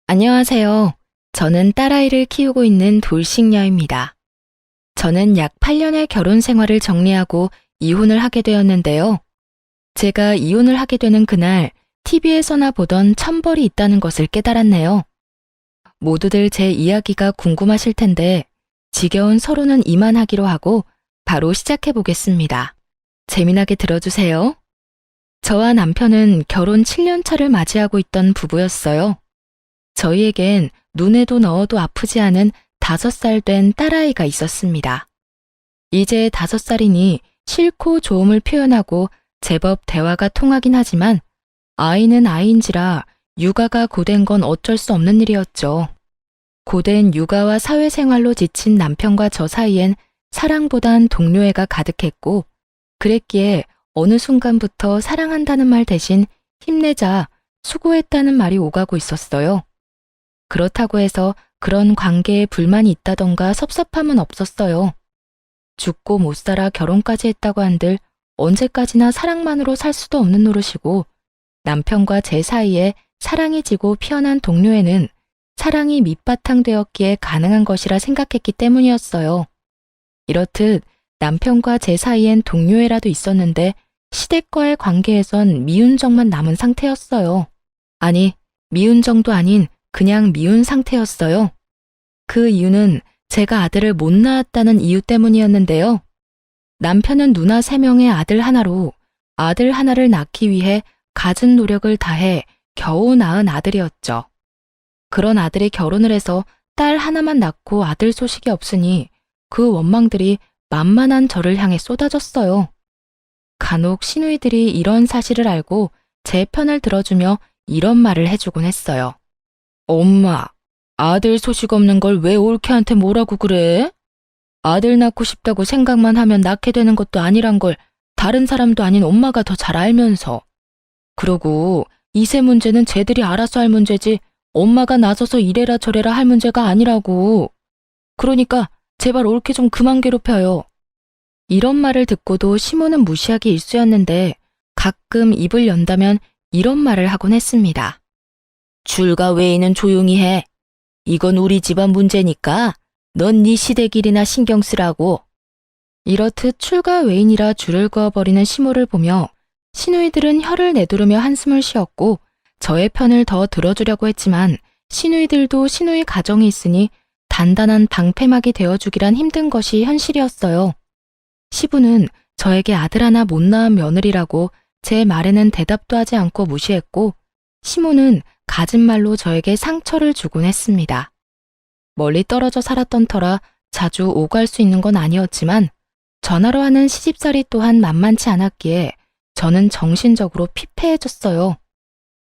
안녕하세요. 저는 딸아이를 키우고 있는 돌싱녀입니다. 저는 약 8년의 결혼 생활을 정리하고 이혼을 하게 되었는데요. 제가 이혼을 하게 되는 그날 TV에서나 보던 천벌이 있다는 것을 깨달았네요. 모두들 제 이야기가 궁금하실 텐데 지겨운 서로는 이만하기로 하고 바로 시작해 보겠습니다. 재미나게 들어주세요. 저와 남편은 결혼 7년 차를 맞이하고 있던 부부였어요. 저희에겐 눈에도 넣어도 아프지 않은 5살 된 딸아이가 있었습니다. 이제 5살이니 싫고 좋음을 표현하고 제법 대화가 통하긴 하지만 아이는 아이인지라 육아가 고된 건 어쩔 수 없는 일이었죠. 고된 육아와 사회생활로 지친 남편과 저 사이엔 사랑보단 동료애가 가득했고 그랬기에 어느 순간부터 사랑한다는 말 대신 힘내자, 수고했다는 말이 오가고 있었어요. 그렇다고 해서 그런 관계에 불만이 있다던가 섭섭함은 없었어요. 죽고 못 살아 결혼까지 했다고 한들 언제까지나 사랑만으로 살 수도 없는 노릇이고 남편과 제 사이에 사랑이 지고 피어난 동료애는 사랑이 밑바탕 되었기에 가능한 것이라 생각했기 때문이었어요. 이렇듯 남편과 제 사이엔 동료애라도 있었는데 시댁과의 관계에선 미운 정만 남은 상태였어요. 아니, 미운 정도 아닌 그냥 미운 상태였어요. 그 이유는 제가 아들을 못 낳았다는 이유 때문이었는데요. 남편은 누나 3명의 아들 하나로 아들 하나를 낳기 위해 갖은 노력을 다해 겨우 낳은 아들이었죠. 그런 아들이 결혼을 해서 딸 하나만 낳고 아들 소식이 없으니 그 원망들이 만만한 저를 향해 쏟아졌어요. 간혹 시누이들이 이런 사실을 알고 제 편을 들어주며 이런 말을 해주곤 했어요. 엄마, 아들 소식 없는 걸 왜 올케한테 뭐라고 그래? 아들 낳고 싶다고 생각만 하면 낳게 되는 것도 아니란 걸 다른 사람도 아닌 엄마가 더 잘 알면서. 그러고 이세 문제는 쟤들이 알아서 할 문제지 엄마가 나서서 이래라 저래라 할 문제가 아니라고. 그러니까 제발 올케 좀 그만 괴롭혀요. 이런 말을 듣고도 시모는 무시하기 일쑤였는데 가끔 입을 연다면 이런 말을 하곤 했습니다. 줄과 외에는 조용히 해. 이건 우리 집안 문제니까 넌 네 시댁 일이나 신경 쓰라고. 이렇듯 출가 외인이라 줄을 그어버리는 시모를 보며 시누이들은 혀를 내두르며 한숨을 쉬었고 저의 편을 더 들어주려고 했지만 시누이들도 시누이 가정이 있으니 단단한 방패막이 되어주기란 힘든 것이 현실이었어요. 시부는 저에게 아들 하나 못 낳은 며느리라고 제 말에는 대답도 하지 않고 무시했고 시모는 갖은 말로 저에게 상처를 주곤 했습니다. 멀리 떨어져 살았던 터라 자주 오갈 수 있는 건 아니었지만 전화로 하는 시집살이 또한 만만치 않았기에 저는 정신적으로 피폐해졌어요.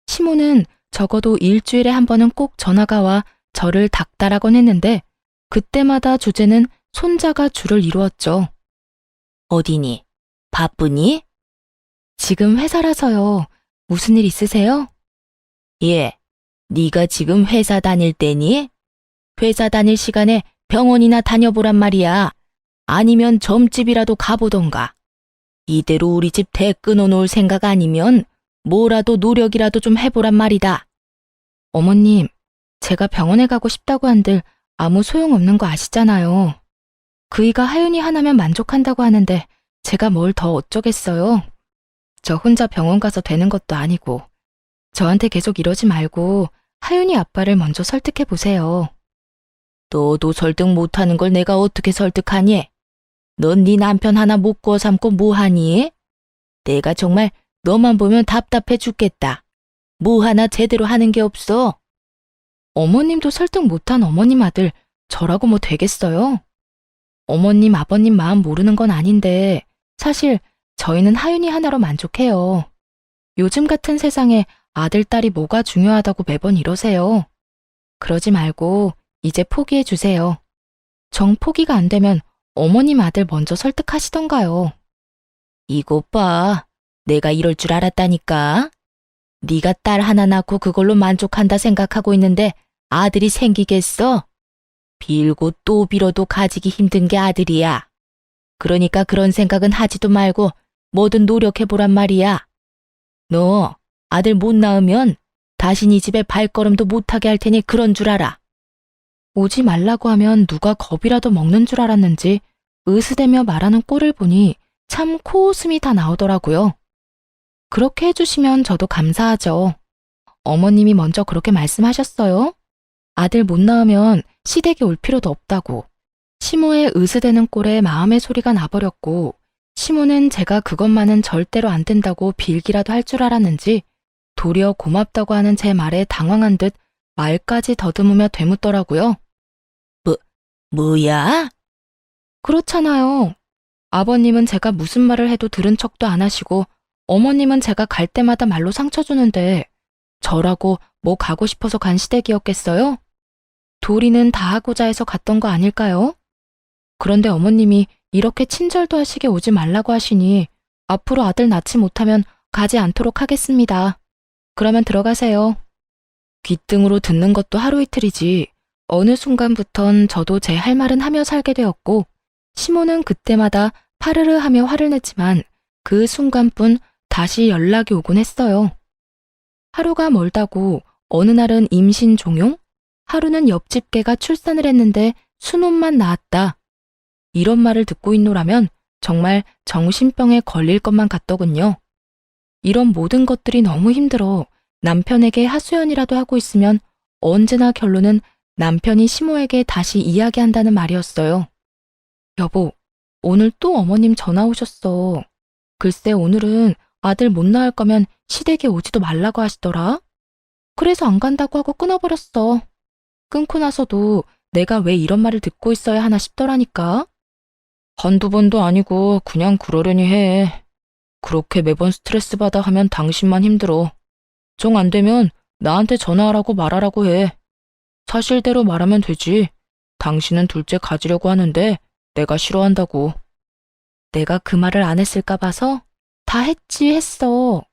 시모는 적어도 일주일에 한 번은 꼭 전화가 와 저를 닥달하곤 했는데 그때마다 주제는 손자가 주를 이루었죠. 어디니? 바쁘니? 지금 회사라서요. 무슨 일 있으세요? 예, 네가 지금 회사 다닐 때니? 회사 다닐 시간에 병원이나 다녀보란 말이야. 아니면 점집이라도 가보던가. 이대로 우리 집 대 끊어놓을 생각 아니면 뭐라도 노력이라도 좀 해보란 말이다. 어머님, 제가 병원에 가고 싶다고 한들 아무 소용없는 거 아시잖아요. 그이가 하윤이 하나면 만족한다고 하는데 제가 뭘 더 어쩌겠어요. 저 혼자 병원 가서 되는 것도 아니고. 저한테 계속 이러지 말고 하윤이 아빠를 먼저 설득해 보세요. 너도 설득 못하는 걸 내가 어떻게 설득하니? 넌 네 남편 하나 못 구워 삼고 뭐하니? 내가 정말 너만 보면 답답해 죽겠다. 뭐 하나 제대로 하는 게 없어. 어머님도 설득 못한 어머님 아들 저라고 뭐 되겠어요? 어머님 아버님 마음 모르는 건 아닌데 사실 저희는 하윤이 하나로 만족해요. 요즘 같은 세상에 아들, 딸이 뭐가 중요하다고 매번 이러세요. 그러지 말고 이제 포기해 주세요. 정 포기가 안 되면 어머님 아들 먼저 설득하시던가요. 이것 봐. 내가 이럴 줄 알았다니까. 네가 딸 하나 낳고 그걸로 만족한다 생각하고 있는데 아들이 생기겠어? 빌고 또 빌어도 가지기 힘든 게 아들이야. 그러니까 그런 생각은 하지도 말고 뭐든 노력해보란 말이야. 너 아들 못 낳으면 다신 이 집에 발걸음도 못하게 할 테니 그런 줄 알아. 오지 말라고 하면 누가 겁이라도 먹는 줄 알았는지 으스대며 말하는 꼴을 보니 참 코웃음이 다 나오더라고요. 그렇게 해주시면 저도 감사하죠. 어머님이 먼저 그렇게 말씀하셨어요. 아들 못 낳으면 시댁에 올 필요도 없다고. 시모의 으스대는 꼴에 마음의 소리가 나버렸고, 시모는 제가 그것만은 절대로 안 된다고 빌기라도 할 줄 알았는지 도리어 고맙다고 하는 제 말에 당황한 듯 말까지 더듬으며 되묻더라고요. 뭐야? 그렇잖아요. 아버님은 제가 무슨 말을 해도 들은 척도 안 하시고, 어머님은 제가 갈 때마다 말로 상처 주는데 저라고 뭐 가고 싶어서 간 시댁이었겠어요? 도리는 다 하고자 해서 갔던 거 아닐까요? 그런데 어머님이 이렇게 친절도 하시게 오지 말라고 하시니 앞으로 아들 낳지 못하면 가지 않도록 하겠습니다. 그러면 들어가세요. 귓등으로 듣는 것도 하루 이틀이지 어느 순간부턴 저도 제 할 말은 하며 살게 되었고, 시모는 그때마다 파르르 하며 화를 냈지만 그 순간뿐 다시 연락이 오곤 했어요. 하루가 멀다고 어느 날은 임신 종용, 하루는 옆집 개가 출산을 했는데 순혼만 낳았다. 이런 말을 듣고 있노라면 정말 정신병에 걸릴 것만 같더군요. 이런 모든 것들이 너무 힘들어 남편에게 하소연이라도 하고 있으면 언제나 결론은 남편이 시모에게 다시 이야기한다는 말이었어요. 여보, 오늘 또 어머님 전화 오셨어. 글쎄 오늘은 아들 못 낳을 거면 시댁에 오지도 말라고 하시더라. 그래서 안 간다고 하고 끊어버렸어. 끊고 나서도 내가 왜 이런 말을 듣고 있어야 하나 싶더라니까. 한두 번도 아니고 그냥 그러려니 해. 그렇게 매번 스트레스 받아 하면 당신만 힘들어. 정 안 되면 나한테 전화하라고 말하라고 해. 사실대로 말하면 되지. 당신은 둘째 가지려고 하는데 내가 싫어한다고. 내가 그 말을 안 했을까 봐서? 다 했어.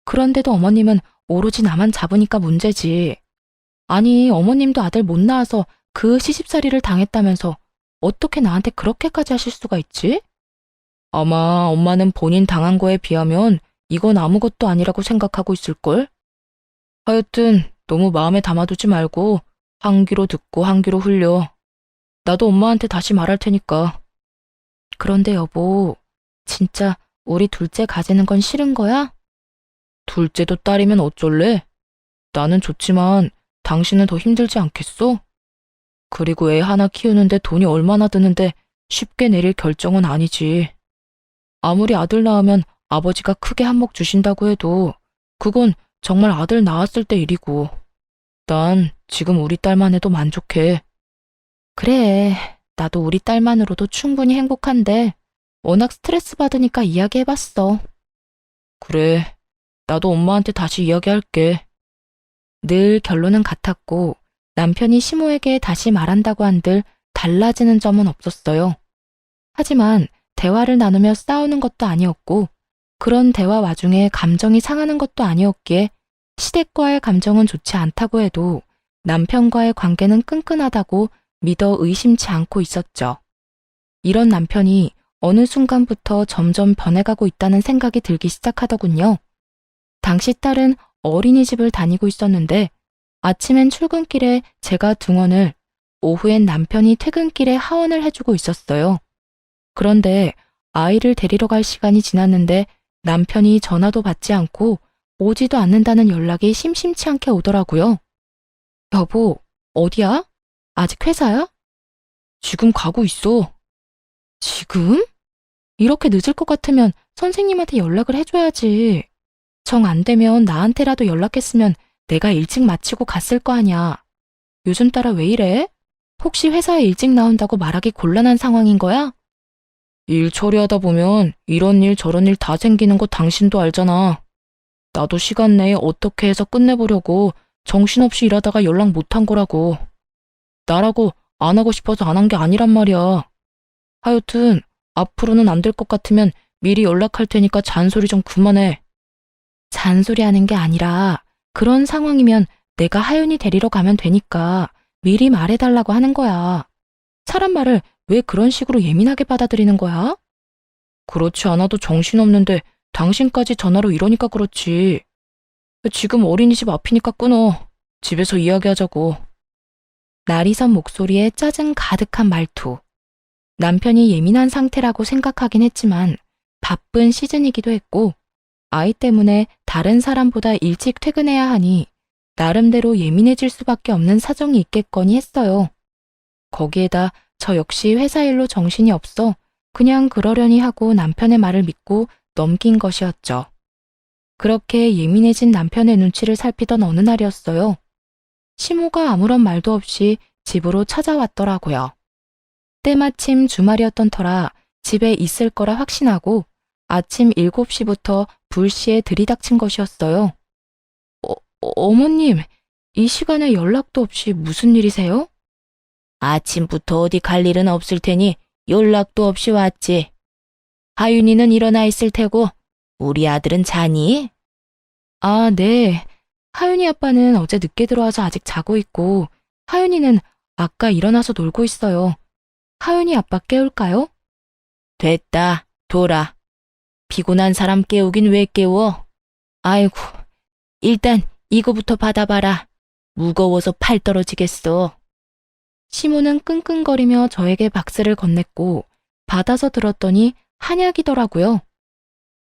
그런데도 어머님은 오로지 나만 잡으니까 문제지. 아니, 어머님도 아들 못 낳아서 그 시집살이를 당했다면서 어떻게 나한테 그렇게까지 하실 수가 있지? 아마 엄마는 본인 당한 거에 비하면 이건 아무것도 아니라고 생각하고 있을걸? 하여튼 너무 마음에 담아두지 말고 한 귀로 듣고 한 귀로 흘려. 나도 엄마한테 다시 말할 테니까. 그런데 여보, 진짜 우리 둘째 가지는 건 싫은 거야? 둘째도 딸이면 어쩔래? 나는 좋지만 당신은 더 힘들지 않겠어? 그리고 애 하나 키우는데 돈이 얼마나 드는데 쉽게 내릴 결정은 아니지. 아무리 아들 낳으면 아버지가 크게 한몫 주신다고 해도 그건 정말 아들 낳았을 때 일이고, 난 지금 우리 딸만 해도 만족해. 그래, 나도 우리 딸만으로도 충분히 행복한데 워낙 스트레스 받으니까 이야기해봤어. 그래, 나도 엄마한테 다시 이야기할게. 늘 결론은 같았고 남편이 시모에게 다시 말한다고 한들 달라지는 점은 없었어요. 하지만 대화를 나누며 싸우는 것도 아니었고 그런 대화 와중에 감정이 상하는 것도 아니었기에 시댁과의 감정은 좋지 않다고 해도 남편과의 관계는 끈끈하다고 믿어 의심치 않고 있었죠. 이런 남편이 어느 순간부터 점점 변해가고 있다는 생각이 들기 시작하더군요. 당시 딸은 어린이집을 다니고 있었는데 아침엔 출근길에 제가 등원을, 오후엔 남편이 퇴근길에 하원을 해주고 있었어요. 그런데 아이를 데리러 갈 시간이 지났는데 남편이 전화도 받지 않고 오지도 않는다는 연락이 심심치 않게 오더라고요. 여보, 어디야? 아직 회사야? 지금 가고 있어. 지금? 이렇게 늦을 것 같으면 선생님한테 연락을 해줘야지. 정 안 되면 나한테라도 연락했으면 내가 일찍 마치고 갔을 거 아냐. 요즘 따라 왜 이래? 혹시 회사에 일찍 나온다고 말하기 곤란한 상황인 거야? 일 처리하다 보면 이런 일 저런 일 다 생기는 거 당신도 알잖아. 나도 시간 내에 어떻게 해서 끝내보려고 정신없이 일하다가 연락 못한 거라고. 나라고 안 하고 싶어서 안 한 게 아니란 말이야. 하여튼 앞으로는 안 될 것 같으면 미리 연락할 테니까 잔소리 좀 그만해. 잔소리하는 게 아니라 그런 상황이면 내가 하윤이 데리러 가면 되니까 미리 말해달라고 하는 거야. 사람 말을 왜 그런 식으로 예민하게 받아들이는 거야? 그렇지 않아도 정신없는데 당신까지 전화로 이러니까 그렇지. 지금 어린이집 앞이니까 끊어. 집에서 이야기하자고. 나리선 목소리에 짜증 가득한 말투. 남편이 예민한 상태라고 생각하긴 했지만 바쁜 시즌이기도 했고 아이 때문에 다른 사람보다 일찍 퇴근해야 하니 나름대로 예민해질 수밖에 없는 사정이 있겠거니 했어요. 거기에다 저 역시 회사 일로 정신이 없어 그냥 그러려니 하고 남편의 말을 믿고 넘긴 것이었죠. 그렇게 예민해진 남편의 눈치를 살피던 어느 날이었어요. 시모가 아무런 말도 없이 집으로 찾아왔더라고요. 때마침 주말이었던 터라 집에 있을 거라 확신하고 아침 7시부터 불시에 들이닥친 것이었어요. 어머님, 이 시간에 연락도 없이 무슨 일이세요? 아침부터 어디 갈 일은 없을 테니 연락도 없이 왔지. 하윤이는 일어나 있을 테고 우리 아들은 자니? 아, 네. 하윤이 아빠는 어제 늦게 들어와서 아직 자고 있고 하윤이는 아까 일어나서 놀고 있어요. 하윤이 아빠 깨울까요? 됐다, 돌아. 피곤한 사람 깨우긴 왜 깨워? 아이고, 일단 이거부터 받아봐라. 무거워서 팔 떨어지겠어. 시모는 끙끙거리며 저에게 박스를 건넸고 받아서 들었더니 한약이더라고요.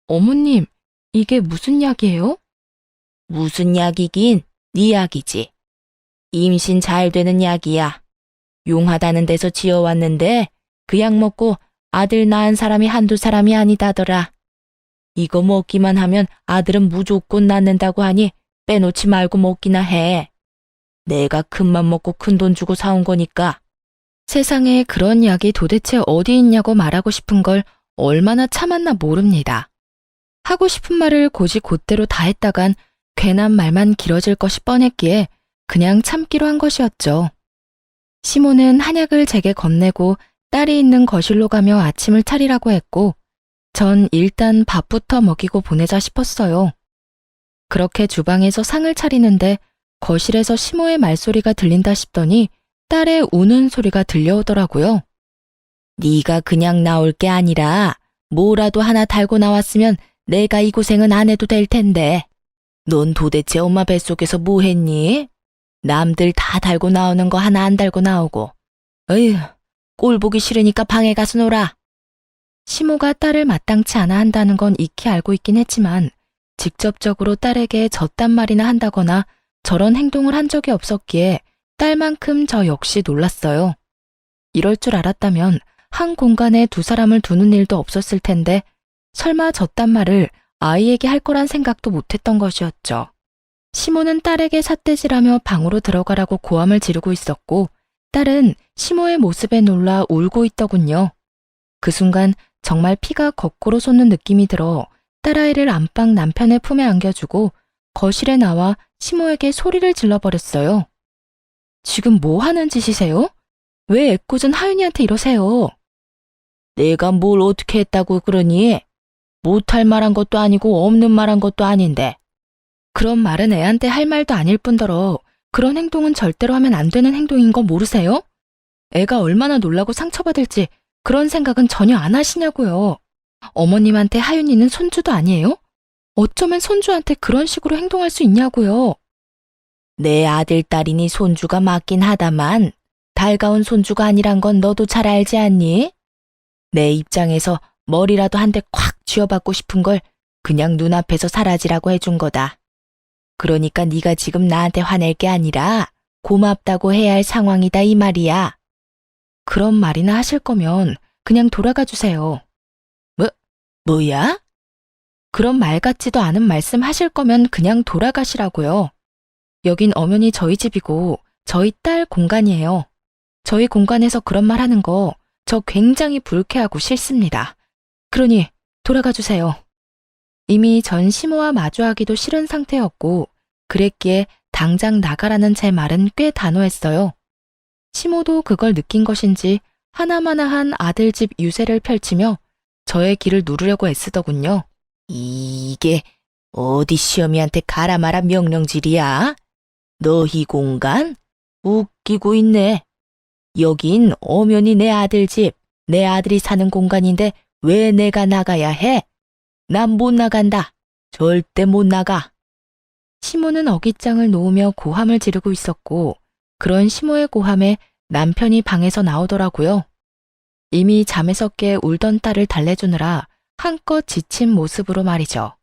어머님, 이게 무슨 약이에요? 무슨 약이긴 네 약이지. 임신 잘 되는 약이야. 용하다는 데서 지어왔는데 그 약 먹고 아들 낳은 사람이 한두 사람이 아니다더라. 이거 먹기만 하면 아들은 무조건 낳는다고 하니 빼놓지 말고 먹기나 해. 내가 큰맘 먹고 큰돈 주고 사온 거니까. 세상에 그런 약이 도대체 어디 있냐고 말하고 싶은 걸 얼마나 참았나 모릅니다. 하고 싶은 말을 곧이곧대로 다 했다간 괜한 말만 길어질 것이 뻔했기에 그냥 참기로 한 것이었죠. 시모는 한약을 제게 건네고 딸이 있는 거실로 가며 아침을 차리라고 했고 전 일단 밥부터 먹이고 보내자 싶었어요. 그렇게 주방에서 상을 차리는데 거실에서 시모의 말소리가 들린다 싶더니 딸의 우는 소리가 들려오더라고요. 네가 그냥 나올 게 아니라 뭐라도 하나 달고 나왔으면 내가 이 고생은 안 해도 될 텐데. 넌 도대체 엄마 뱃속에서 뭐 했니? 남들 다 달고 나오는 거 하나 안 달고 나오고. 어휴, 꼴 보기 싫으니까 방에 가서 놀아. 시모가 딸을 마땅치 않아 한다는 건 익히 알고 있긴 했지만 직접적으로 딸에게 저딴 말이나 한다거나 저런 행동을 한 적이 없었기에 딸만큼 저 역시 놀랐어요. 이럴 줄 알았다면 한 공간에 두 사람을 두는 일도 없었을 텐데 설마 저딴 말을 아이에게 할 거란 생각도 못했던 것이었죠. 시모는 딸에게 삿대질하며 방으로 들어가라고 고함을 지르고 있었고 딸은 시모의 모습에 놀라 울고 있더군요. 그 순간 정말 피가 거꾸로 솟는 느낌이 들어 딸아이를 안방 남편의 품에 안겨주고 거실에 나와 시모에게 소리를 질러버렸어요. 지금 뭐 하는 짓이세요? 왜 애꿎은 하윤이한테 이러세요? 내가 뭘 어떻게 했다고 그러니? 못할 말한 것도 아니고 없는 말한 것도 아닌데. 그런 말은 애한테 할 말도 아닐 뿐더러 그런 행동은 절대로 하면 안 되는 행동인 거 모르세요? 애가 얼마나 놀라고 상처받을지 그런 생각은 전혀 안 하시냐고요. 어머님한테 하윤이는 손주도 아니에요? 어쩌면 손주한테 그런 식으로 행동할 수 있냐고요. 내 아들, 딸이니 손주가 맞긴 하다만 달가운 손주가 아니란 건 너도 잘 알지 않니? 내 입장에서 머리라도 한 대 콱 쥐어받고 싶은 걸 그냥 눈앞에서 사라지라고 해준 거다. 그러니까 네가 지금 나한테 화낼 게 아니라 고맙다고 해야 할 상황이다 이 말이야. 그런 말이나 하실 거면 그냥 돌아가 주세요. 뭐야? 그런 말 같지도 않은 말씀 하실 거면 그냥 돌아가시라고요. 여긴 엄연히 저희 집이고 저희 딸 공간이에요. 저희 공간에서 그런 말 하는 거 저 굉장히 불쾌하고 싫습니다. 그러니 돌아가 주세요. 이미 전 시모와 마주하기도 싫은 상태였고 그랬기에 당장 나가라는 제 말은 꽤 단호했어요. 시모도 그걸 느낀 것인지 하나마나한 아들 집 유세를 펼치며 저의 길을 누르려고 애쓰더군요. 이게 어디 시어미한테 가라 마라 명령질이야? 너희 공간? 웃기고 있네. 여긴 엄연히 내 아들 집, 내 아들이 사는 공간인데 왜 내가 나가야 해? 난 못 나간다. 절대 못 나가. 시모는 어깃장을 놓으며 고함을 지르고 있었고, 그런 시모의 고함에 남편이 방에서 나오더라고요. 이미 잠에서 깨 울던 딸을 달래주느라 한껏 지친 모습으로 말이죠.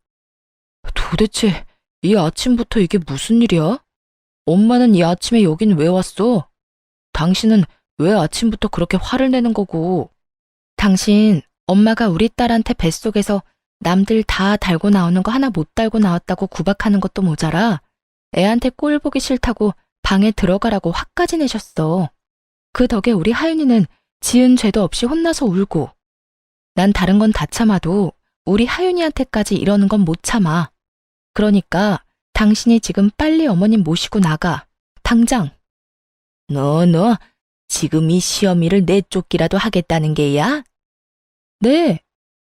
도대체 이 아침부터 이게 무슨 일이야? 엄마는 이 아침에 여긴 왜 왔어? 당신은 왜 아침부터 그렇게 화를 내는 거고? 당신, 엄마가 우리 딸한테 뱃속에서 남들 다 달고 나오는 거 하나 못 달고 나왔다고 구박하는 것도 모자라 애한테 꼴 보기 싫다고 방에 들어가라고 화까지 내셨어. 그 덕에 우리 하윤이는 지은 죄도 없이 혼나서 울고, 난 다른 건 다 참아도 우리 하윤이한테까지 이러는 건 못 참아. 그러니까 당신이 지금 빨리 어머님 모시고 나가. 당장. 너 지금 이 시어미를 내쫓기라도 하겠다는 게야? 네.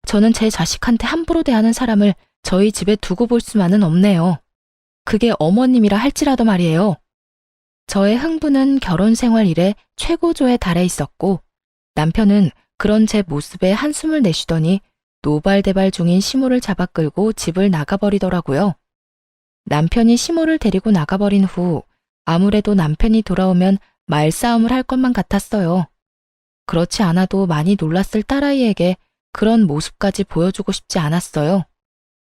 저는 제 자식한테 함부로 대하는 사람을 저희 집에 두고 볼 수만은 없네요. 그게 어머님이라 할지라도 말이에요. 저의 흥분은 결혼 생활 이래 최고조에 달해 있었고, 남편은 그런 제 모습에 한숨을 내쉬더니 노발대발 중인 시모를 잡아 끌고 집을 나가버리더라고요. 남편이 시모를 데리고 나가버린 후 아무래도 남편이 돌아오면 말싸움을 할 것만 같았어요. 그렇지 않아도 많이 놀랐을 딸아이에게 그런 모습까지 보여주고 싶지 않았어요.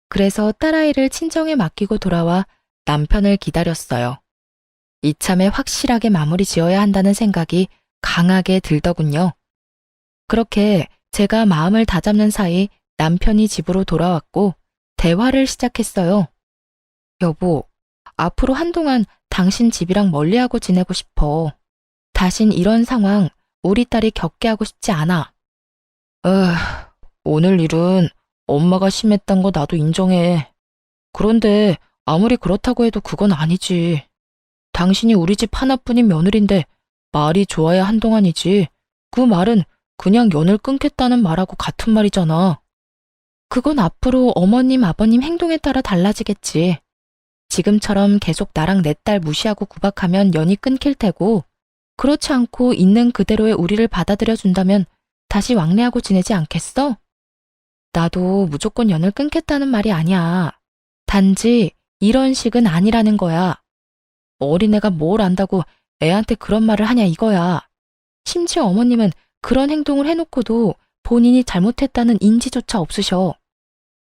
그래서 딸아이를 친정에 맡기고 돌아와 남편을 기다렸어요. 이참에 확실하게 마무리 지어야 한다는 생각이 강하게 들더군요. 그렇게 제가 마음을 다잡는 사이 남편이 집으로 돌아왔고 대화를 시작했어요. 여보, 앞으로 한동안 당신 집이랑 멀리하고 지내고 싶어. 다신 이런 상황 우리 딸이 겪게 하고 싶지 않아. 오늘 일은 엄마가 심했단 거 나도 인정해. 그런데 아무리 그렇다고 해도 그건 아니지. 당신이 우리 집 하나뿐인 며느리인데 말이 좋아야 한동안이지. 그 말은 그냥 연을 끊겠다는 말하고 같은 말이잖아. 그건 앞으로 어머님, 아버님 행동에 따라 달라지겠지. 지금처럼 계속 나랑 내 딸 무시하고 구박하면 연이 끊길 테고, 그렇지 않고 있는 그대로의 우리를 받아들여 준다면 다시 왕래하고 지내지 않겠어? 나도 무조건 연을 끊겠다는 말이 아니야. 단지 이런 식은 아니라는 거야. 어린애가 뭘 안다고 애한테 그런 말을 하냐 이거야. 심지어 어머님은 그런 행동을 해놓고도 본인이 잘못했다는 인지조차 없으셔.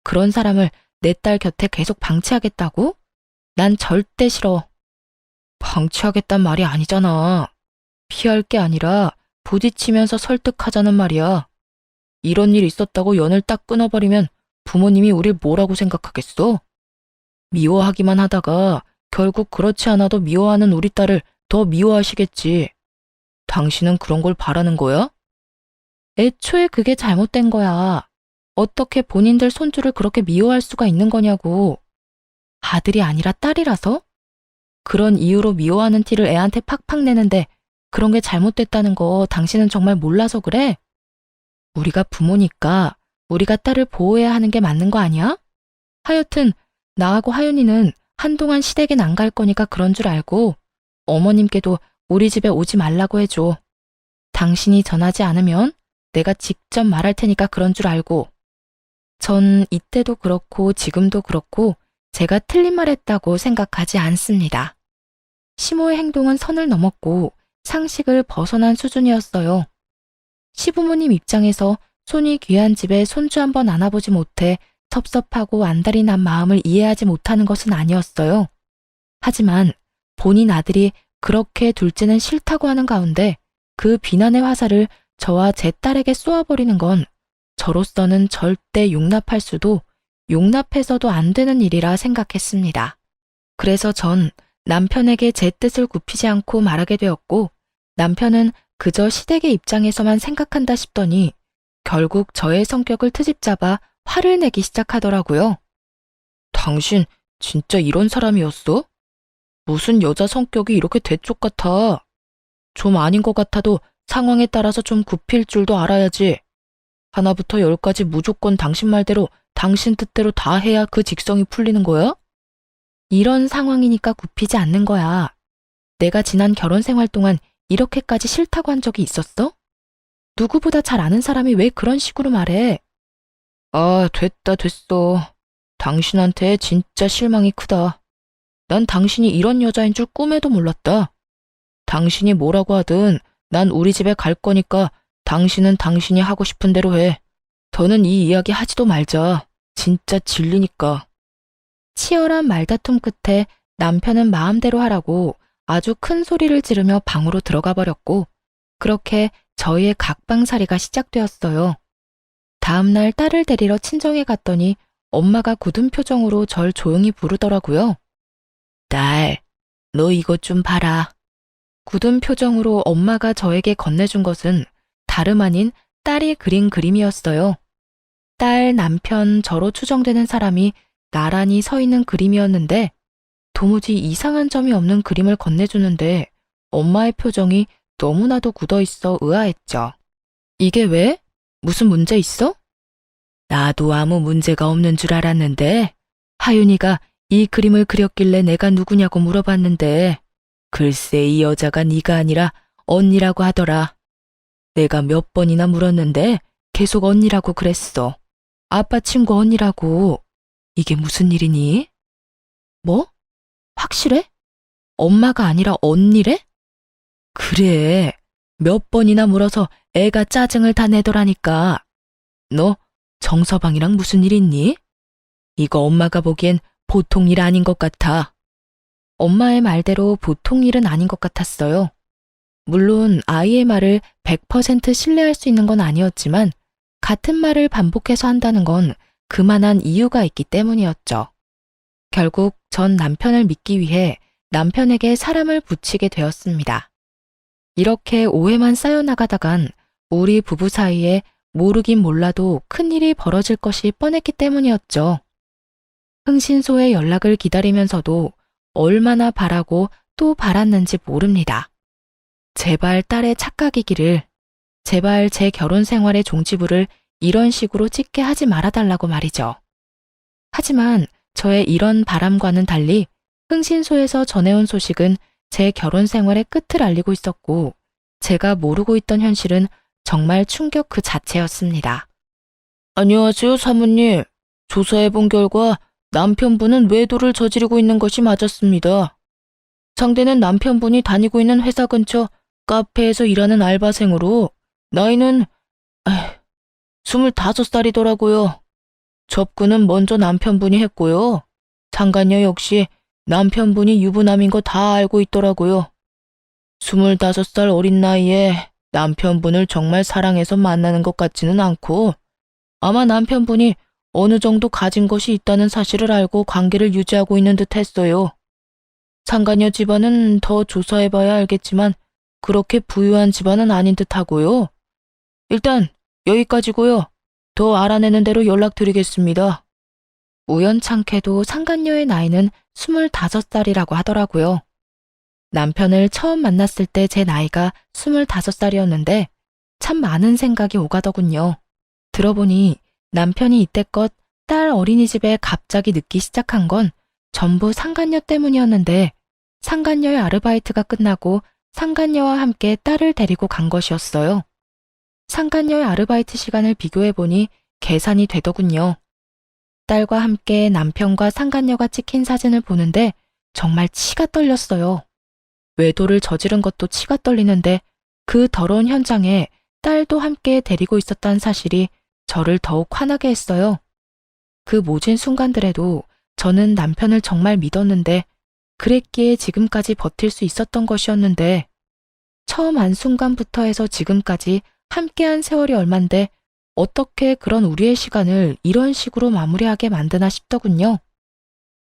그런 사람을 내 딸 곁에 계속 방치하겠다고? 난 절대 싫어. 방치하겠단 말이 아니잖아. 피할 게 아니라 부딪히면서 설득하자는 말이야. 이런 일 있었다고 연을 딱 끊어버리면 부모님이 우릴 뭐라고 생각하겠어? 미워하기만 하다가 결국 그렇지 않아도 미워하는 우리 딸을 더 미워하시겠지. 당신은 그런 걸 바라는 거야? 애초에 그게 잘못된 거야. 어떻게 본인들 손주를 그렇게 미워할 수가 있는 거냐고. 아들이 아니라 딸이라서? 그런 이유로 미워하는 티를 애한테 팍팍 내는데 그런 게 잘못됐다는 거 당신은 정말 몰라서 그래? 우리가 부모니까 우리가 딸을 보호해야 하는 게 맞는 거 아니야? 하여튼 나하고 하윤이는 한동안 시댁엔 안 갈 거니까 그런 줄 알고 어머님께도 우리 집에 오지 말라고 해줘. 당신이 전하지 않으면 내가 직접 말할 테니까 그런 줄 알고. 전 이때도 그렇고 지금도 그렇고 제가 틀린 말 했다고 생각하지 않습니다. 시모의 행동은 선을 넘었고 상식을 벗어난 수준이었어요. 시부모님 입장에서 손이 귀한 집에 손주 한번 안아보지 못해 섭섭하고 안달이 난 마음을 이해하지 못하는 것은 아니었어요. 하지만 본인 아들이 그렇게 둘째는 싫다고 하는 가운데 그 비난의 화살을 저와 제 딸에게 쏘아버리는 건 저로서는 절대 용납할 수도 용납해서도 안 되는 일이라 생각했습니다. 그래서 전 남편에게 제 뜻을 굽히지 않고 말하게 되었고, 남편은 그저 시댁의 입장에서만 생각한다 싶더니 결국 저의 성격을 트집잡아 화를 내기 시작하더라고요. 당신 진짜 이런 사람이었어? 무슨 여자 성격이 이렇게 대쪽 같아? 좀 아닌 것 같아도 상황에 따라서 좀 굽힐 줄도 알아야지. 하나부터 열까지 무조건 당신 말대로 당신 뜻대로 다 해야 그 직성이 풀리는 거야? 이런 상황이니까 굽히지 않는 거야. 내가 지난 결혼 생활 동안 이렇게까지 싫다고 한 적이 있었어? 누구보다 잘 아는 사람이 왜 그런 식으로 말해? 아, 됐어. 당신한테 진짜 실망이 크다. 난 당신이 이런 여자인 줄 꿈에도 몰랐다. 당신이 뭐라고 하든 난 우리 집에 갈 거니까 당신은 당신이 하고 싶은 대로 해. 더는 이 이야기 하지도 말자. 진짜 질리니까. 치열한 말다툼 끝에 남편은 마음대로 하라고 아주 큰 소리를 지르며 방으로 들어가 버렸고, 그렇게 저희의 각방살이가 시작되었어요. 다음날 딸을 데리러 친정에 갔더니 엄마가 굳은 표정으로 절 조용히 부르더라고요. 딸, 너 이것 좀 봐라. 굳은 표정으로 엄마가 저에게 건네준 것은 다름 아닌 딸이 그린 그림이었어요. 딸, 남편, 저로 추정되는 사람이 나란히 서 있는 그림이었는데, 도무지 이상한 점이 없는 그림을 건네주는데 엄마의 표정이 너무나도 굳어있어 의아했죠. 이게 왜? 무슨 문제 있어? 나도 아무 문제가 없는 줄 알았는데 하윤이가 이 그림을 그렸길래 내가 누구냐고 물어봤는데 글쎄 이 여자가 네가 아니라 언니라고 하더라. 내가 몇 번이나 물었는데 계속 언니라고 그랬어. 아빠 친구 언니라고. 이게 무슨 일이니? 뭐? 확실해? 엄마가 아니라 언니래? 그래. 몇 번이나 물어서 애가 짜증을 다 내더라니까. 너 정서방이랑 무슨 일 있니? 이거 엄마가 보기엔 보통 일 아닌 것 같아. 엄마의 말대로 보통 일은 아닌 것 같았어요. 물론 아이의 말을 100% 신뢰할 수 있는 건 아니었지만 같은 말을 반복해서 한다는 건 그만한 이유가 있기 때문이었죠. 결국 전 남편을 믿기 위해 남편에게 사람을 붙이게 되었습니다. 이렇게 오해만 쌓여나가다간 우리 부부 사이에 모르긴 몰라도 큰일이 벌어질 것이 뻔했기 때문이었죠. 흥신소의 연락을 기다리면서도 얼마나 바라고 또 바랐는지 모릅니다. 제발 딸의 착각이기를, 제발 제 결혼 생활의 종지부를 이런 식으로 찍게 하지 말아달라고 말이죠. 하지만 저의 이런 바람과는 달리 흥신소에서 전해온 소식은 제 결혼 생활의 끝을 알리고 있었고, 제가 모르고 있던 현실은 정말 충격 그 자체였습니다. 안녕하세요, 사모님. 조사해본 결과 남편분은 외도를 저지르고 있는 것이 맞았습니다. 상대는 남편분이 다니고 있는 회사 근처 카페에서 일하는 알바생으로 나이는 25살이더라고요. 접근은 먼저 남편분이 했고요. 상간녀 역시 남편분이 유부남인 거 다 알고 있더라고요. 25살 어린 나이에 남편분을 정말 사랑해서 만나는 것 같지는 않고 아마 남편분이 어느 정도 가진 것이 있다는 사실을 알고 관계를 유지하고 있는 듯 했어요. 상간녀 집안은 더 조사해봐야 알겠지만 그렇게 부유한 집안은 아닌 듯 하고요. 일단 여기까지고요. 더 알아내는 대로 연락드리겠습니다. 우연찮게도 상간녀의 나이는 25살이라고 하더라고요. 남편을 처음 만났을 때 제 나이가 25살이었는데 참 많은 생각이 오가더군요. 들어보니 남편이 이때껏 딸 어린이집에 갑자기 늦기 시작한 건 전부 상간녀 때문이었는데 상간녀의 아르바이트가 끝나고 상간녀와 함께 딸을 데리고 간 것이었어요. 상간녀의 아르바이트 시간을 비교해보니 계산이 되더군요. 딸과 함께 남편과 상간녀가 찍힌 사진을 보는데 정말 치가 떨렸어요. 외도를 저지른 것도 치가 떨리는데 그 더러운 현장에 딸도 함께 데리고 있었다는 사실이 저를 더욱 화나게 했어요. 그 모진 순간들에도 저는 남편을 정말 믿었는데 그랬기에 지금까지 버틸 수 있었던 것이었는데 처음 안 순간부터 해서 지금까지 함께한 세월이 얼만데 어떻게 그런 우리의 시간을 이런 식으로 마무리하게 만드나 싶더군요.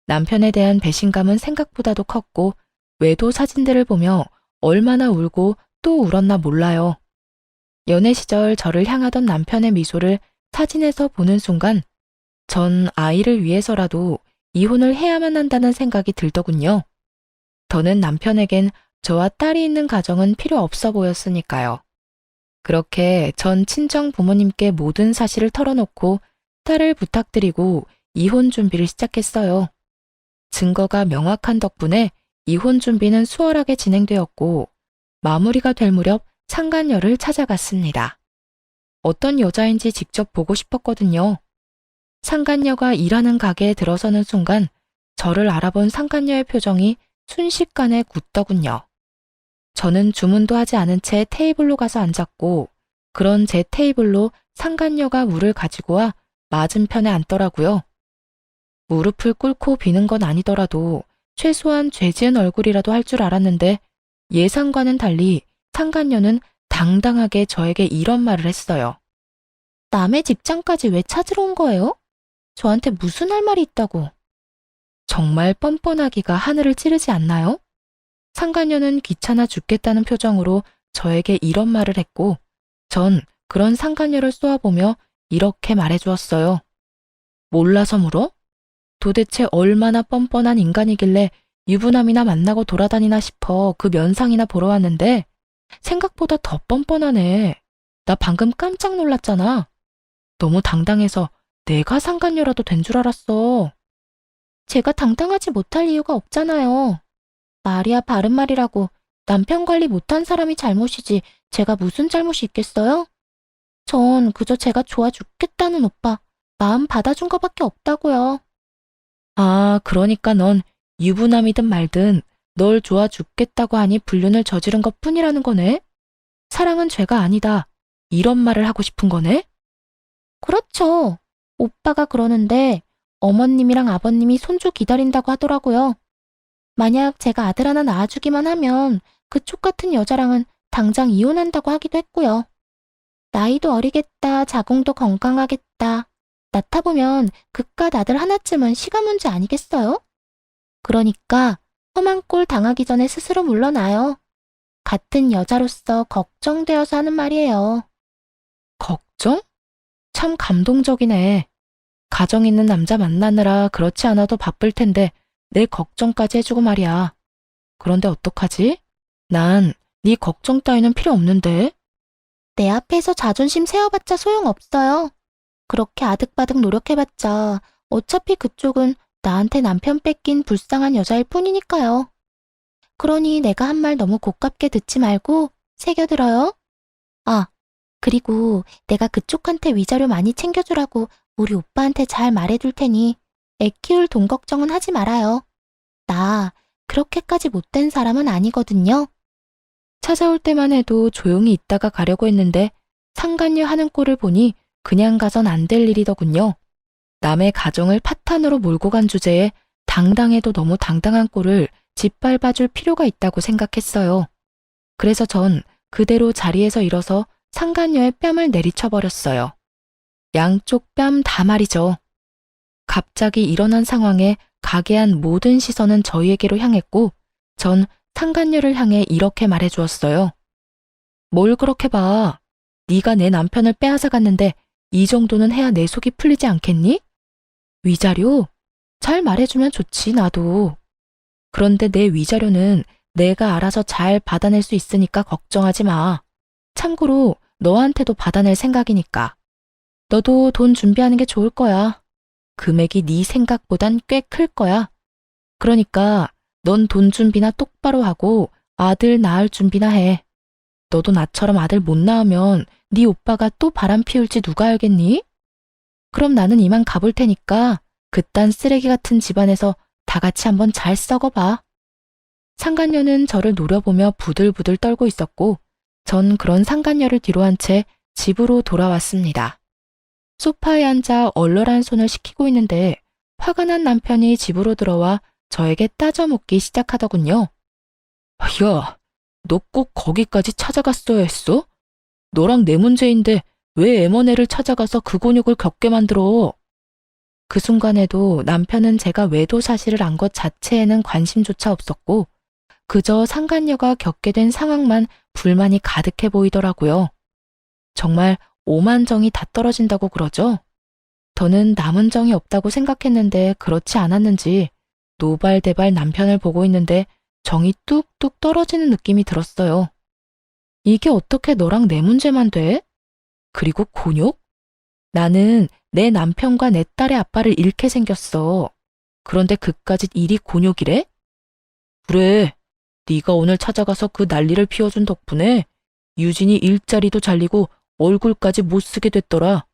남편에 대한 배신감은 생각보다도 컸고 외도 사진들을 보며 얼마나 울고 또 울었나 몰라요. 연애 시절 저를 향하던 남편의 미소를 사진에서 보는 순간 전 아이를 위해서라도 이혼을 해야만 한다는 생각이 들더군요. 더는 남편에겐 저와 딸이 있는 가정은 필요 없어 보였으니까요. 그렇게 전 친정 부모님께 모든 사실을 털어놓고 딸을 부탁드리고 이혼 준비를 시작했어요. 증거가 명확한 덕분에 이혼 준비는 수월하게 진행되었고 마무리가 될 무렵 상간녀를 찾아갔습니다. 어떤 여자인지 직접 보고 싶었거든요. 상간녀가 일하는 가게에 들어서는 순간 저를 알아본 상간녀의 표정이 순식간에 굳더군요. 저는 주문도 하지 않은 채 테이블로 가서 앉았고, 그런 제 테이블로 상간녀가 물을 가지고 와 맞은편에 앉더라고요. 무릎을 꿇고 비는 건 아니더라도 최소한 죄 지은 얼굴이라도 할 줄 알았는데 예상과는 달리 상간녀는 당당하게 저에게 이런 말을 했어요. 남의 직장까지 왜 찾으러 온 거예요? 저한테 무슨 할 말이 있다고. 정말 뻔뻔하기가 하늘을 찌르지 않나요? 상간녀는 귀찮아 죽겠다는 표정으로 저에게 이런 말을 했고, 전 그런 상간녀를 쏘아보며 이렇게 말해주었어요. 몰라서 물어? 도대체 얼마나 뻔뻔한 인간이길래 유부남이나 만나고 돌아다니나 싶어 그 면상이나 보러 왔는데 생각보다 더 뻔뻔하네. 나 방금 깜짝 놀랐잖아. 너무 당당해서 내가 상간녀라도 된 줄 알았어. 제가 당당하지 못할 이유가 없잖아요. 말이야 바른 말이라고 남편 관리 못한 사람이 잘못이지 제가 무슨 잘못이 있겠어요? 전 그저 제가 좋아 죽겠다는 오빠 마음 받아준 거밖에 없다고요. 아, 그러니까 넌 유부남이든 말든 널 좋아 죽겠다고 하니 불륜을 저지른 것뿐이라는 거네? 사랑은 죄가 아니다. 이런 말을 하고 싶은 거네? 그렇죠. 오빠가 그러는데 어머님이랑 아버님이 손주 기다린다고 하더라고요. 만약 제가 아들 하나 낳아주기만 하면 그쪽 같은 여자랑은 당장 이혼한다고 하기도 했고요. 나이도 어리겠다, 자궁도 건강하겠다. 낳다 보면 그깟 아들 하나쯤은 시간 문제 아니겠어요? 그러니까 험한 꼴 당하기 전에 스스로 물러나요. 같은 여자로서 걱정되어서 하는 말이에요. 걱정? 참 감동적이네. 가정 있는 남자 만나느라 그렇지 않아도 바쁠 텐데 내 걱정까지 해주고 말이야. 그런데 어떡하지? 난 네 걱정 따위는 필요 없는데. 내 앞에서 자존심 세워봤자 소용없어요. 그렇게 아득바득 노력해봤자 어차피 그쪽은 나한테 남편 뺏긴 불쌍한 여자일 뿐이니까요. 그러니 내가 한 말 너무 고깝게 듣지 말고 새겨들어요. 아, 그리고 내가 그쪽한테 위자료 많이 챙겨주라고 우리 오빠한테 잘 말해둘 테니 애 키울 돈 걱정은 하지 말아요. 나 그렇게까지 못된 사람은 아니거든요. 찾아올 때만 해도 조용히 있다가 가려고 했는데 상간녀 하는 꼴을 보니 그냥 가선 안 될 일이더군요. 남의 가정을 파탄으로 몰고 간 주제에 당당해도 너무 당당한 꼴을 짓밟아줄 필요가 있다고 생각했어요. 그래서 전 그대로 자리에서 일어서 상간녀의 뺨을 내리쳐버렸어요. 양쪽 뺨 다 말이죠. 갑자기 일어난 상황에 가게 한 모든 시선은 저희에게로 향했고 전 상간녀를 향해 이렇게 말해주었어요. 뭘 그렇게 봐. 네가 내 남편을 빼앗아 갔는데 이 정도는 해야 내 속이 풀리지 않겠니? 위자료? 잘 말해주면 좋지 나도. 그런데 내 위자료는 내가 알아서 잘 받아낼 수 있으니까 걱정하지 마. 참고로 너한테도 받아낼 생각이니까. 너도 돈 준비하는 게 좋을 거야. 금액이 네 생각보단 꽤 클 거야. 그러니까 넌 돈 준비나 똑바로 하고 아들 낳을 준비나 해. 너도 나처럼 아들 못 낳으면 네 오빠가 또 바람 피울지 누가 알겠니? 그럼 나는 이만 가볼 테니까 그딴 쓰레기 같은 집안에서 다 같이 한번 잘 썩어봐. 상간녀는 저를 노려보며 부들부들 떨고 있었고 전 그런 상간녀를 뒤로 한 채 집으로 돌아왔습니다. 소파에 앉아 얼얼한 손을 식히고 있는데 화가 난 남편이 집으로 들어와 저에게 따져묻기 시작하더군요. 야, 너 꼭 거기까지 찾아갔어야 했어? 너랑 내 문제인데 왜 M&A를 찾아가서 그 곤욕을 겪게 만들어? 그 순간에도 남편은 제가 외도 사실을 안 것 자체에는 관심조차 없었고 그저 상간녀가 겪게 된 상황만 불만이 가득해 보이더라고요. 정말 오만정이 다 떨어진다고 그러죠? 저는 남은 정이 없다고 생각했는데 그렇지 않았는지 노발대발 남편을 보고 있는데 정이 뚝뚝 떨어지는 느낌이 들었어요. 이게 어떻게 너랑 내 문제만 돼? 그리고 곤욕? 나는 내 남편과 내 딸의 아빠를 잃게 생겼어. 그런데 그까짓 일이 곤욕이래? 그래, 네가 오늘 찾아가서 그 난리를 피워준 덕분에 유진이 일자리도 잘리고 얼굴까지 못 쓰게 됐더라.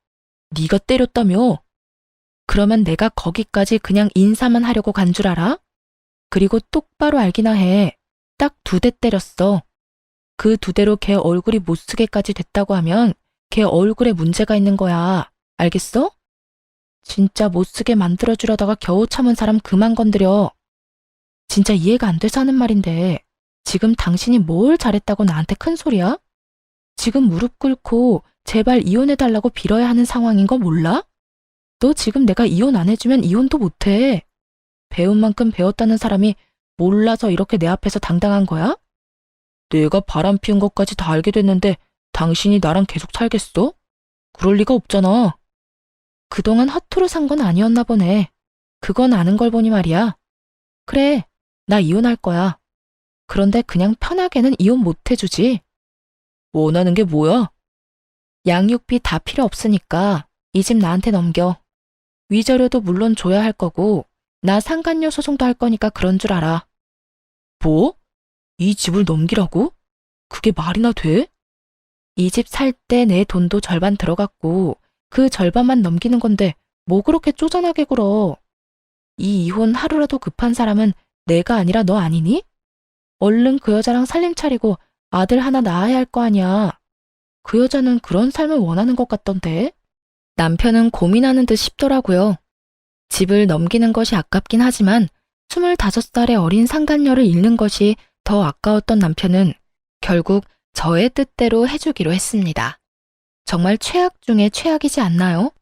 네가 때렸다며? 그러면 내가 거기까지 그냥 인사만 하려고 간 줄 알아? 그리고 똑바로 알기나 해. 딱 2대 때렸어. 그 2대로 걔 얼굴이 못쓰게까지 됐다고 하면 걔 얼굴에 문제가 있는 거야. 알겠어? 진짜 못쓰게 만들어주려다가 겨우 참은 사람 그만 건드려. 진짜 이해가 안 돼서 하는 말인데 지금 당신이 뭘 잘했다고 나한테 큰 소리야? 지금 무릎 꿇고 제발 이혼해달라고 빌어야 하는 상황인 거 몰라? 너 지금 내가 이혼 안 해주면 이혼도 못해. 배운 만큼 배웠다는 사람이 몰라서 이렇게 내 앞에서 당당한 거야? 내가 바람 피운 것까지 다 알게 됐는데 당신이 나랑 계속 살겠어? 그럴 리가 없잖아. 그동안 허투루 산 건 아니었나 보네. 그건 아는 걸 보니 말이야. 그래, 나 이혼할 거야. 그런데 그냥 편하게는 이혼 못 해주지. 원하는 게 뭐야? 양육비 다 필요 없으니까 이 집 나한테 넘겨. 위자료도 물론 줘야 할 거고 나 상간녀 소송도 할 거니까 그런 줄 알아. 뭐? 이 집을 넘기라고? 그게 말이나 돼? 이 집 살 때 내 돈도 절반 들어갔고 그 절반만 넘기는 건데 뭐 그렇게 쪼잔하게 굴어. 이 이혼 하루라도 급한 사람은 내가 아니라 너 아니니? 얼른 그 여자랑 살림 차리고 아들 하나 낳아야 할 거 아니야. 그 여자는 그런 삶을 원하는 것 같던데. 남편은 고민하는 듯 싶더라고요. 집을 넘기는 것이 아깝긴 하지만 25살의 어린 상간녀를 잃는 것이 더 아까웠던 남편은 결국 저의 뜻대로 해주기로 했습니다. 정말 최악 중에 최악이지 않나요?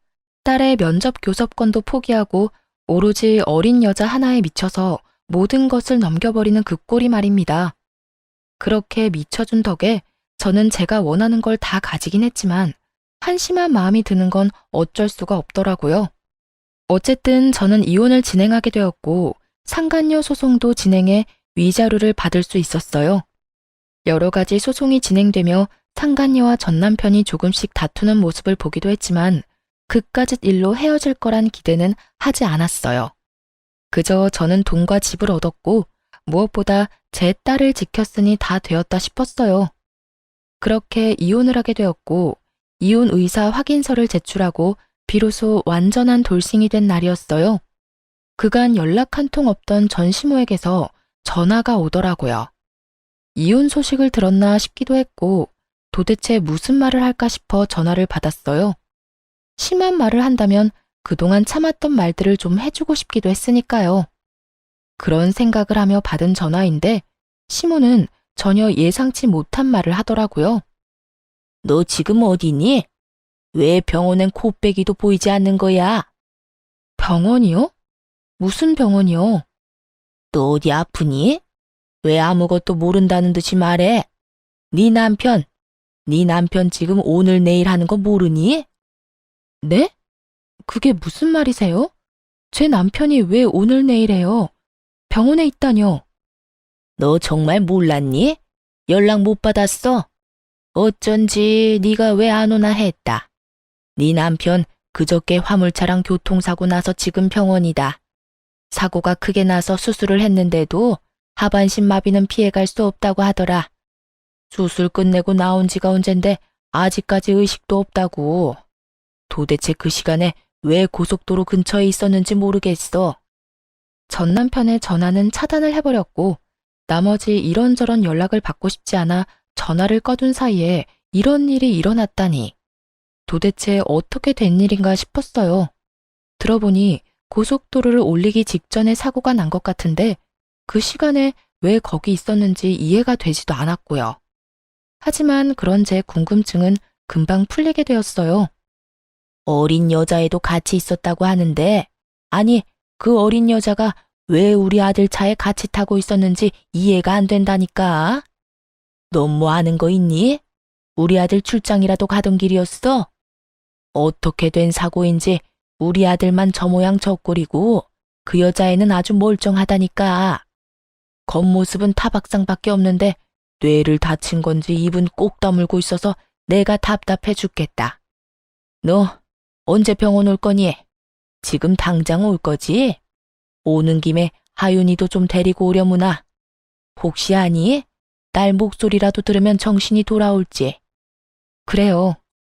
딸의 면접 교섭권도 포기하고 오로지 어린 여자 하나에 미쳐서 모든 것을 넘겨버리는 그 꼴이 말입니다. 그렇게 미쳐준 덕에 저는 제가 원하는 걸 다 가지긴 했지만 한심한 마음이 드는 건 어쩔 수가 없더라고요. 어쨌든 저는 이혼을 진행하게 되었고 상간녀 소송도 진행해 위자료를 받을 수 있었어요. 여러 가지 소송이 진행되며 상간녀와 전 남편이 조금씩 다투는 모습을 보기도 했지만 그깟 일로 헤어질 거란 기대는 하지 않았어요. 그저 저는 돈과 집을 얻었고 무엇보다 제 딸을 지켰으니 다 되었다 싶었어요. 그렇게 이혼을 하게 되었고 이혼 의사 확인서를 제출하고 비로소 완전한 돌싱이 된 날이었어요. 그간 연락 한 통 없던 전 시모에게서 전화가 오더라고요. 이혼 소식을 들었나 싶기도 했고 도대체 무슨 말을 할까 싶어 전화를 받았어요. 심한 말을 한다면 그동안 참았던 말들을 좀 해주고 싶기도 했으니까요. 그런 생각을 하며 받은 전화인데 시모는 전혀 예상치 못한 말을 하더라고요. 너 지금 어디니? 왜 병원엔 코빼기도 보이지 않는 거야? 병원이요? 무슨 병원이요? 너 어디 아프니? 왜 아무것도 모른다는 듯이 말해? 네 남편 지금 오늘 내일 하는 거 모르니? 네? 그게 무슨 말이세요? 제 남편이 왜 오늘 내일 해요? 병원에 있다뇨? 너 정말 몰랐니? 연락 못 받았어? 어쩐지 네가 왜 안 오나 했다. 네 남편 그저께 화물차랑 교통사고 나서 지금 병원이다. 사고가 크게 나서 수술을 했는데도 하반신 마비는 피해갈 수 없다고 하더라. 수술 끝내고 나온 지가 언젠데 아직까지 의식도 없다고. 도대체 그 시간에 왜 고속도로 근처에 있었는지 모르겠어. 전 남편의 전화는 차단을 해버렸고 나머지 이런저런 연락을 받고 싶지 않아 전화를 꺼둔 사이에 이런 일이 일어났다니. 도대체 어떻게 된 일인가 싶었어요. 들어보니 고속도로를 올리기 직전에 사고가 난 것 같은데 그 시간에 왜 거기 있었는지 이해가 되지도 않았고요. 하지만 그런 제 궁금증은 금방 풀리게 되었어요. 어린 여자애도 같이 있었다고 하는데 아니 그 어린 여자가 왜 우리 아들 차에 같이 타고 있었는지 이해가 안 된다니까. 넌 뭐 아는 거 있니? 우리 아들 출장이라도 가던 길이었어? 어떻게 된 사고인지 우리 아들만 저 모양 저 꼴이고 그 여자애는 아주 멀쩡하다니까. 겉모습은 타박상밖에 없는데 뇌를 다친 건지 입은 꼭 다물고 있어서 내가 답답해 죽겠다. 너 언제 병원 올 거니? 지금 당장 올 거지? 오는 김에 하윤이도 좀 데리고 오려무나. 혹시 아니? 딸 목소리라도 들으면 정신이 돌아올지. 그래요.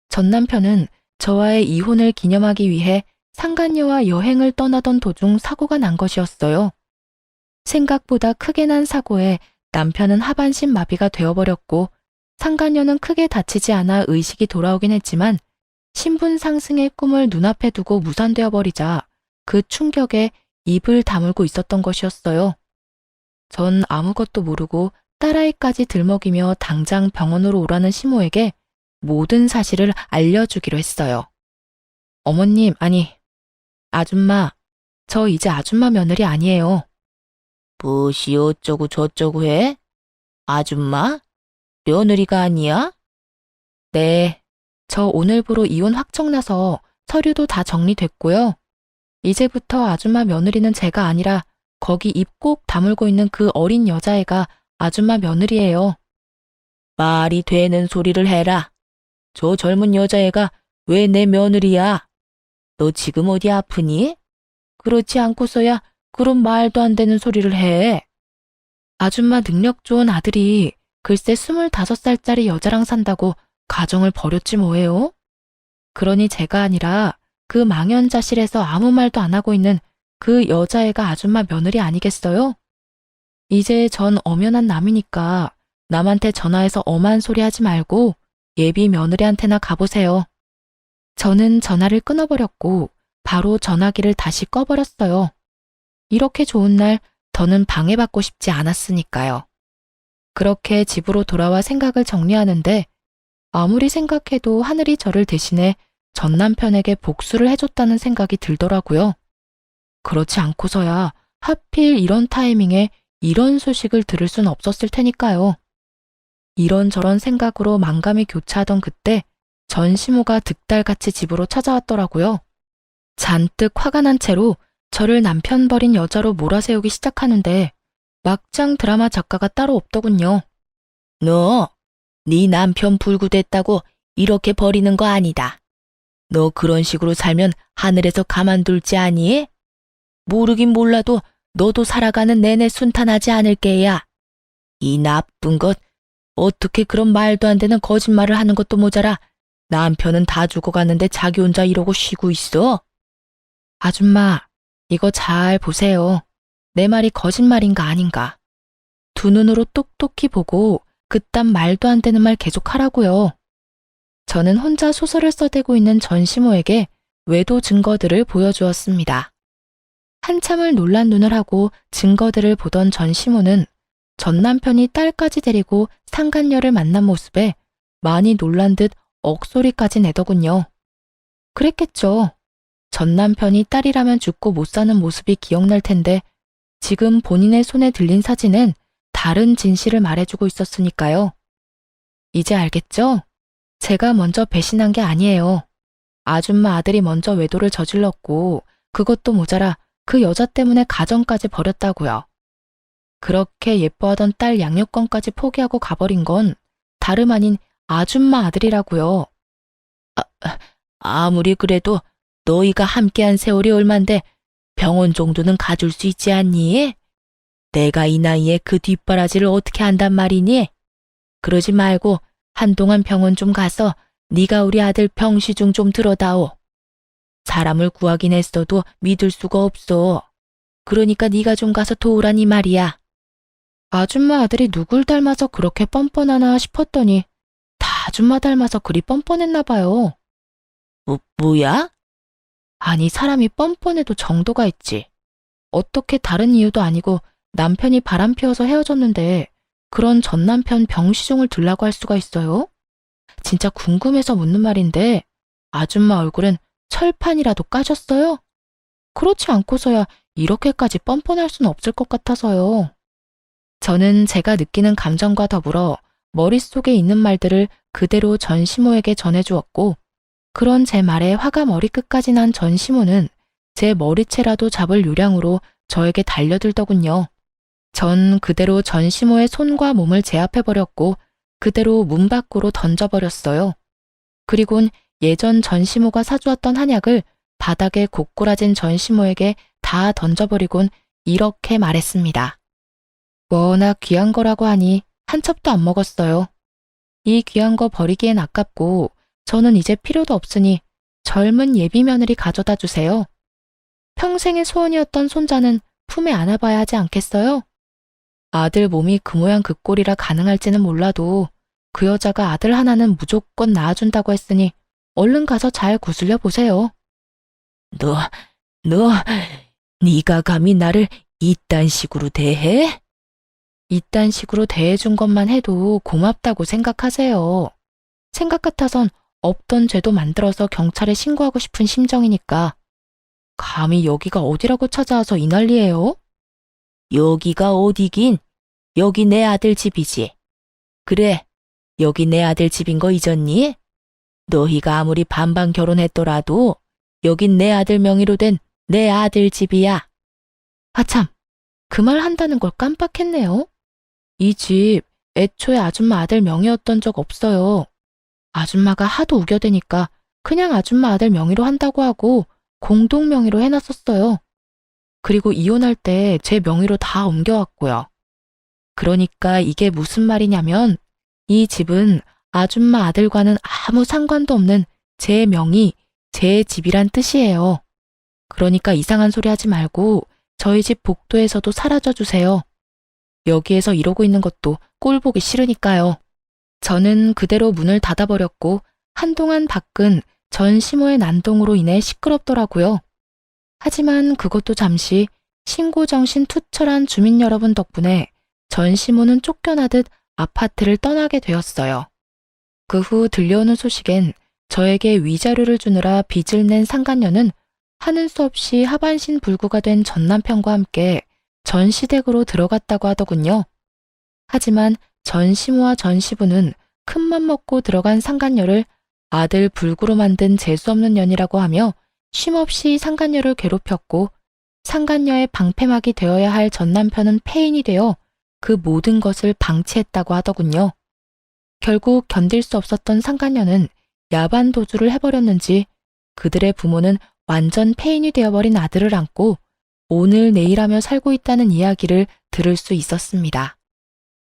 전 남편은 저와의 이혼을 기념하기 위해 상간녀와 여행을 떠나던 도중 사고가 난 것이었어요. 생각보다 크게 난 사고에 남편은 하반신 마비가 되어버렸고 상간녀는 크게 다치지 않아 의식이 돌아오긴 했지만 신분 상승의 꿈을 눈앞에 두고 무산되어 버리자 그 충격에 입을 다물고 있었던 것이었어요. 전 아무것도 모르고 딸아이까지 들먹이며 당장 병원으로 오라는 시모에게 모든 사실을 알려주기로 했어요. 어머님, 아니, 아줌마, 저 이제 아줌마 며느리 아니에요. 무엇이 어쩌고 저쩌고 해? 아줌마? 며느리가 아니야? 네, 저 오늘부로 이혼 확정나서 서류도 다 정리됐고요. 이제부터 아줌마 며느리는 제가 아니라 거기 입 꼭 다물고 있는 그 어린 여자애가 아줌마 며느리예요. 말이 되는 소리를 해라. 저 젊은 여자애가 왜 내 며느리야? 너 지금 어디 아프니? 그렇지 않고서야 그런 말도 안 되는 소리를 해. 아줌마 능력 좋은 아들이 글쎄 25살짜리 여자랑 산다고 가정을 버렸지 뭐예요? 그러니 제가 아니라 그 망연자실에서 아무 말도 안 하고 있는 그 여자애가 아줌마 며느리 아니겠어요? 이제 전 엄연한 남이니까 남한테 전화해서 엄한 소리 하지 말고 예비 며느리한테나 가보세요. 저는 전화를 끊어버렸고 바로 전화기를 다시 꺼버렸어요. 이렇게 좋은 날 더는 방해받고 싶지 않았으니까요. 그렇게 집으로 돌아와 생각을 정리하는데 아무리 생각해도 하늘이 저를 대신해 전 남편에게 복수를 해줬다는 생각이 들더라고요. 그렇지 않고서야 하필 이런 타이밍에 이런 소식을 들을 순 없었을 테니까요. 이런저런 생각으로 만감이 교차하던 그때 전시모가 득달같이 집으로 찾아왔더라고요. 잔뜩 화가 난 채로 저를 남편 버린 여자로 몰아세우기 시작하는데 막장 드라마 작가가 따로 없더군요. 너, 네 남편 불구됐다고 이렇게 버리는 거 아니다. 너 그런 식으로 살면 하늘에서 가만둘지 아니? 모르긴 몰라도 너도 살아가는 내내 순탄하지 않을 게야. 이 나쁜 것, 어떻게 그런 말도 안 되는 거짓말을 하는 것도 모자라 남편은 다 죽어가는데 자기 혼자 이러고 쉬고 있어? 아줌마, 이거 잘 보세요. 내 말이 거짓말인가 아닌가. 두 눈으로 똑똑히 보고 그딴 말도 안 되는 말 계속 하라고요. 저는 혼자 소설을 써대고 있는 전시모에게 외도 증거들을 보여주었습니다. 한참을 놀란 눈을 하고 증거들을 보던 전시모는 전 남편이 딸까지 데리고 상간녀를 만난 모습에 많이 놀란 듯 억소리까지 내더군요. 그랬겠죠. 전 남편이 딸이라면 죽고 못 사는 모습이 기억날 텐데 지금 본인의 손에 들린 사진은 다른 진실을 말해주고 있었으니까요. 이제 알겠죠? 제가 먼저 배신한 게 아니에요. 아줌마 아들이 먼저 외도를 저질렀고 그것도 모자라 그 여자 때문에 가정까지 버렸다고요. 그렇게 예뻐하던 딸 양육권까지 포기하고 가버린 건 다름 아닌 아줌마 아들이라고요. 아무리 그래도 너희가 함께한 세월이 얼만데 병원 정도는 가줄 수 있지 않니? 내가 이 나이에 그 뒷바라지를 어떻게 한단 말이니? 그러지 말고 한동안 병원 좀 가서 네가 우리 아들 병시중 좀 들어다오. 사람을 구하긴 했어도 믿을 수가 없어. 그러니까 네가 좀 가서 도우라니 말이야. 아줌마 아들이 누굴 닮아서 그렇게 뻔뻔하나 싶었더니 다 아줌마 닮아서 그리 뻔뻔했나 봐요. 뭐야? 아니 사람이 뻔뻔해도 정도가 있지. 어떻게 다른 이유도 아니고 남편이 바람 피워서 헤어졌는데 그런 전 남편 병시종을 들라고 할 수가 있어요? 진짜 궁금해서 묻는 말인데 아줌마 얼굴은 철판이라도 까졌어요? 그렇지 않고서야 이렇게까지 뻔뻔할 수는 없을 것 같아서요. 저는 제가 느끼는 감정과 더불어 머릿속에 있는 말들을 그대로 전시모에게 전해주었고 그런 제 말에 화가 머리끝까지 난 전시모는 제 머리채라도 잡을 요량으로 저에게 달려들더군요. 전 그대로 전시모의 손과 몸을 제압해버렸고 그대로 문 밖으로 던져버렸어요. 그리곤 예전 전시모가 사주었던 한약을 바닥에 고꾸라진 전시모에게 다 던져버리곤 이렇게 말했습니다. 워낙 귀한 거라고 하니 한 첩도 안 먹었어요. 이 귀한 거 버리기엔 아깝고 저는 이제 필요도 없으니 젊은 예비 며느리 가져다 주세요. 평생의 소원이었던 손자는 품에 안아봐야 하지 않겠어요? 아들 몸이 그 모양 그 꼴이라 가능할지는 몰라도 그 여자가 아들 하나는 무조건 낳아준다고 했으니 얼른 가서 잘 구슬려 보세요. 너, 네가 감히 나를 이딴 식으로 대해? 이딴 식으로 대해준 것만 해도 고맙다고 생각하세요. 생각 같아선 없던 죄도 만들어서 경찰에 신고하고 싶은 심정이니까. 감히 여기가 어디라고 찾아와서 이 난리예요? 여기가 어디긴? 여기 내 아들 집이지. 그래, 여기 내 아들 집인 거 잊었니? 너희가 아무리 반반 결혼했더라도 여긴 내 아들 명의로 된 내 아들 집이야. 아참, 그 말 한다는 걸 깜빡했네요. 이 집 애초에 아줌마 아들 명의였던 적 없어요. 아줌마가 하도 우겨대니까 그냥 아줌마 아들 명의로 한다고 하고 공동 명의로 해놨었어요. 그리고 이혼할 때 제 명의로 다 옮겨왔고요. 그러니까 이게 무슨 말이냐면 이 집은 아줌마 아들과는 아무 상관도 없는 제 명의, 제 집이란 뜻이에요. 그러니까 이상한 소리 하지 말고 저희 집 복도에서도 사라져 주세요. 여기에서 이러고 있는 것도 꼴 보기 싫으니까요. 저는 그대로 문을 닫아버렸고 한동안 밖은 전 시모의 난동으로 인해 시끄럽더라고요. 하지만 그것도 잠시 신고정신 투철한 주민 여러분 덕분에 전 시모는 쫓겨나듯 아파트를 떠나게 되었어요. 그 후 들려오는 소식엔 저에게 위자료를 주느라 빚을 낸 상간녀는 하는 수 없이 하반신 불구가 된 전 남편과 함께 전 시댁으로 들어갔다고 하더군요. 하지만 전 시모와 전 시부는 큰맘 먹고 들어간 상간녀를 아들 불구로 만든 재수없는 년이라고 하며 쉼없이 상간녀를 괴롭혔고 상간녀의 방패막이 되어야 할 전 남편은 폐인이 되어 그 모든 것을 방치했다고 하더군요. 결국 견딜 수 없었던 상간녀는 야반 도주를 해버렸는지 그들의 부모는 완전 폐인이 되어버린 아들을 안고 오늘 내일 하며 살고 있다는 이야기를 들을 수 있었습니다.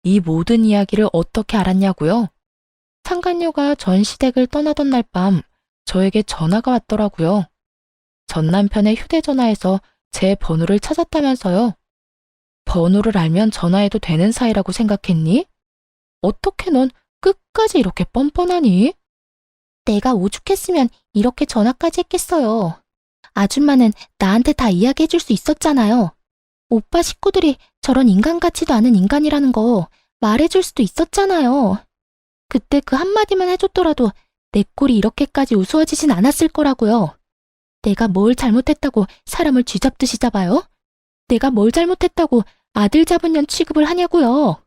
이 모든 이야기를 어떻게 알았냐고요? 상간녀가 전 시댁을 떠나던 날 밤 저에게 전화가 왔더라고요. 전 남편의 휴대전화에서 제 번호를 찾았다면서요. 번호를 알면 전화해도 되는 사이라고 생각했니? 어떻게 넌 끝까지 이렇게 뻔뻔하니? 내가 오죽했으면 이렇게 전화까지 했겠어요. 아줌마는 나한테 다 이야기해줄 수 있었잖아요. 오빠 식구들이 저런 인간 같지도 않은 인간이라는 거 말해줄 수도 있었잖아요. 그때 그 한마디만 해줬더라도 내 꼴이 이렇게까지 우스워지진 않았을 거라고요. 내가 뭘 잘못했다고 사람을 쥐잡듯이 잡아요? 내가 뭘 잘못했다고 아들 잡은 년 취급을 하냐고요.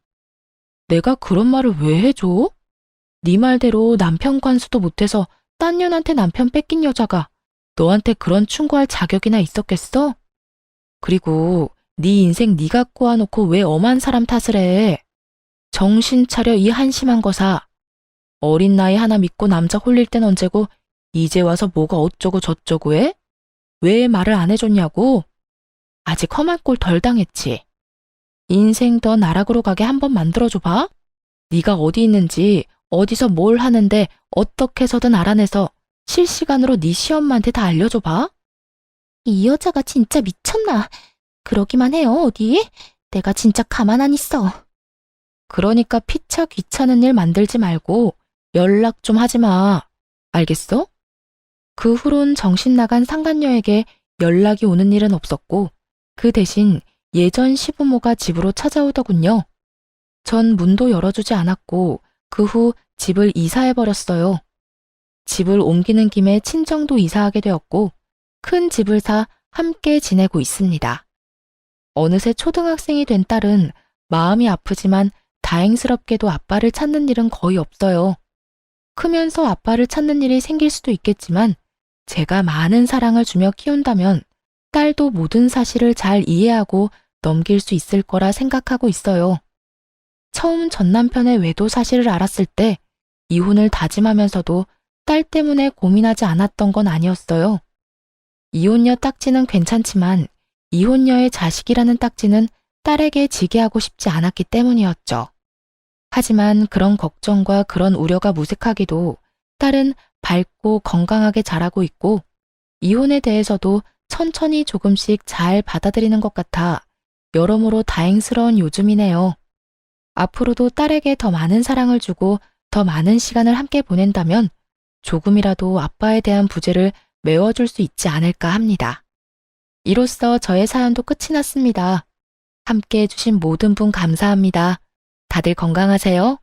내가 그런 말을 왜 해줘? 네 말대로 남편 관수도 못해서 딴 년한테 남편 뺏긴 여자가 너한테 그런 충고할 자격이나 있었겠어? 그리고 네 인생 네가 꼬아놓고 왜 엄한 사람 탓을 해? 정신 차려 이 한심한 거사. 어린 나이 하나 믿고 남자 홀릴 땐 언제고 이제 와서 뭐가 어쩌고 저쩌고 해? 왜 말을 안 해줬냐고? 아직 험한 꼴 덜 당했지. 인생 더 나락으로 가게 한번 만들어줘봐. 네가 어디 있는지 어디서 뭘 하는데 어떻게 해서든 알아내서 실시간으로 네 시엄마한테 다 알려줘봐. 이 여자가 진짜 미쳤나? 그러기만 해요, 어디? 내가 진짜 가만 안 있어. 그러니까 피차 귀찮은 일 만들지 말고 연락 좀 하지 마. 알겠어? 그 후론 정신 나간 상간녀에게 연락이 오는 일은 없었고 그 대신 예전 시부모가 집으로 찾아오더군요. 전 문도 열어주지 않았고 그 후 집을 이사해버렸어요. 집을 옮기는 김에 친정도 이사하게 되었고 큰 집을 사 함께 지내고 있습니다. 어느새 초등학생이 된 딸은 마음이 아프지만 다행스럽게도 아빠를 찾는 일은 거의 없어요. 크면서 아빠를 찾는 일이 생길 수도 있겠지만 제가 많은 사랑을 주며 키운다면 딸도 모든 사실을 잘 이해하고 넘길 수 있을 거라 생각하고 있어요. 처음 전 남편의 외도 사실을 알았을 때 이혼을 다짐하면서도 딸 때문에 고민하지 않았던 건 아니었어요. 이혼녀 딱지는 괜찮지만 이혼녀의 자식이라는 딱지는 딸에게 지게 하고 싶지 않았기 때문이었죠. 하지만 그런 걱정과 그런 우려가 무색하기도 딸은 밝고 건강하게 자라고 있고 이혼에 대해서도 천천히 조금씩 잘 받아들이는 것 같아 여러모로 다행스러운 요즘이네요. 앞으로도 딸에게 더 많은 사랑을 주고 더 많은 시간을 함께 보낸다면 조금이라도 아빠에 대한 부재를 메워줄 수 있지 않을까 합니다. 이로써 저의 사연도 끝이 났습니다. 함께 해주신 모든 분 감사합니다. 다들 건강하세요.